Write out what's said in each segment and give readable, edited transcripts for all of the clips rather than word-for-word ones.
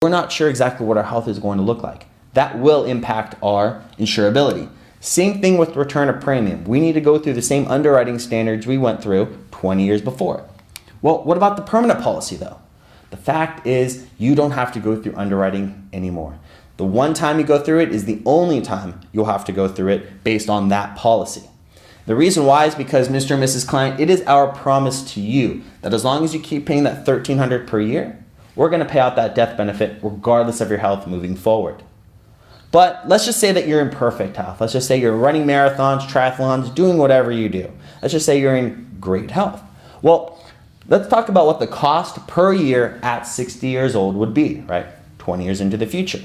we're not sure exactly what our health is going to look like. That will impact our insurability. Same thing with return of premium. We need to go through the same underwriting standards we went through 20 years before. Well, what about the permanent policy though? The fact is you don't have to go through underwriting anymore. The one time you go through it is the only time you'll have to go through it based on that policy. The reason why is because, Mr. and Mrs. Client, it is our promise to you that as long as you keep paying that $1,300 per year, we're going to pay out that death benefit regardless of your health moving forward. But let's just say that you're in perfect health. Let's just say you're running marathons, triathlons, doing whatever you do. Let's just say you're in great health. Well, let's talk about what the cost per year at 60 years old would be, right? 20 years into the future.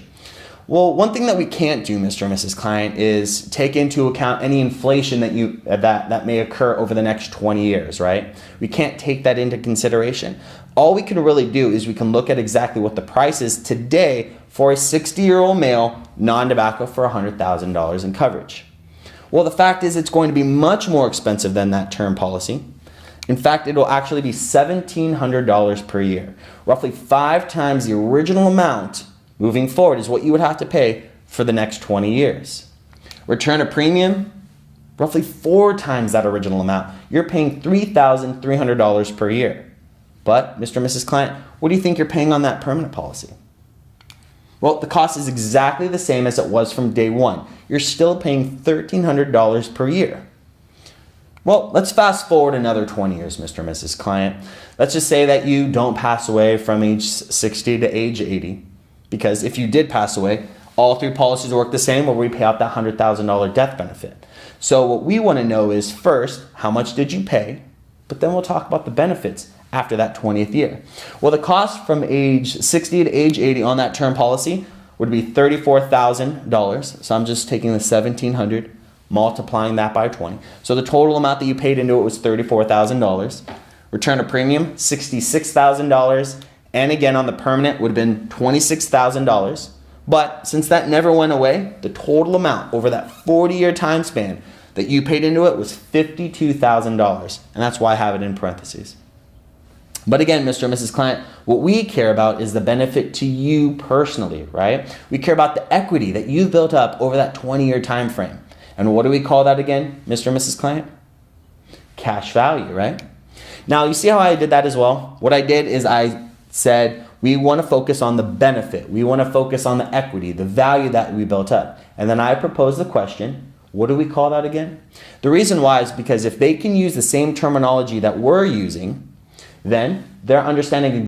Well, one thing that we can't do, Mr. and Mrs. Client, is take into account any inflation that may occur over the next 20 years, right? We can't take that into consideration. All we can really do is we can look at exactly what the price is today for a 60-year-old male, non-tobacco, for $100,000 in coverage. Well, the fact is it's going to be much more expensive than that term policy. In fact, it will actually be $1,700 per year, roughly 5 times the original amount moving forward is what you would have to pay for the next 20 years. Return of premium, roughly 4 times that original amount. You're paying $3,300 per year. But, Mr. and Mrs. Client, what do you think you're paying on that permanent policy? Well, the cost is exactly the same as it was from day one. You're still paying $1,300 per year. Well, let's fast forward another 20 years, Mr. and Mrs. Client. Let's just say that you don't pass away from age 60 to age 80. Because if you did pass away, all 3 policies work the same where we pay out that $100,000 death benefit. So what we want to know is first, how much did you pay? But then we'll talk about the benefits after that 20th year. Well, the cost from age 60 to age 80 on that term policy would be $34,000. So I'm just taking the $1,700, multiplying that by 20. So the total amount that you paid into it was $34,000. Return of premium, $66,000. And again, on the permanent would have been $26,000. But since that never went away, the total amount over that 40-year time span that you paid into it was $52,000. And that's why I have it in parentheses. But again, Mr. and Mrs. Client, what we care about is the benefit to you personally, right? We care about the equity that you've built up over that 20-year time frame. And what do we call that again, Mr. and Mrs. Client? Cash value, right? Now, you see how I did that as well? What I did is I said we want to focus on the benefit. We want to focus on the equity, the value that we built up. And then I proposed the question, what do we call that again? The reason why is because if they can use the same terminology that we're using, then they're understanding